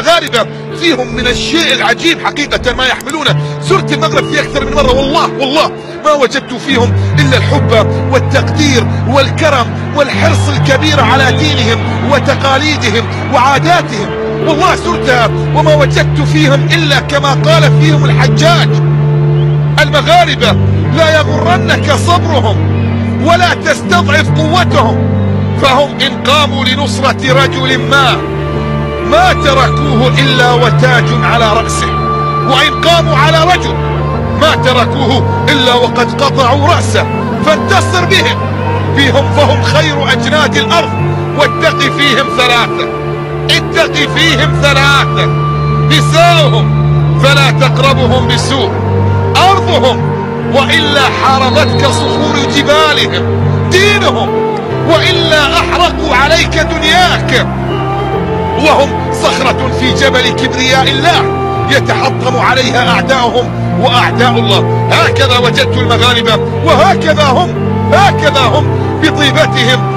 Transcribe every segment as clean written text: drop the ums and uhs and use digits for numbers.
المغاربة فيهم من الشيء العجيب حقيقة ما يحملونه. زرت المغرب في أكثر من مرة، والله ما وجدت فيهم إلا الحب والتقدير والكرم والحرص الكبير على دينهم وتقاليدهم وعاداتهم. والله زرتها وما وجدت فيهم إلا كما قال فيهم الحجاج: المغاربة لا يغرنك صبرهم ولا تستضعف قوتهم، فهم إن قاموا لنصرة رجل ما تركوه إلا وتاج على رأسه، وإن قاموا على رجل ما تركوه إلا وقد قطعوا رأسه. فانتصر بهم فهم خير أجناد الأرض. واتق فيهم ثلاثة: نساؤهم فلا تقربهم بسوء، أرضهم وإلا حاربتك صخور جبالهم، دينهم وإلا أحرقوا عليك دنياك، وهم صخرة في جبل كبرياء الله يتحطم عليها أعداؤهم وأعداء الله. هكذا وجدت المغاربة، وهكذا هم بطيبتهم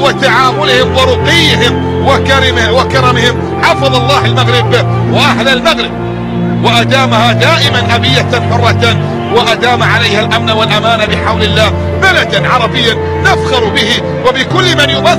وتعاملهم ورقيهم وكرمهم. حفظ الله المغرب وأهل المغرب، وأدامها دائما أبية حرة، وأدام عليها الأمن والأمان بحول الله. بلدا عربيا نفخر به وبكل من يمثل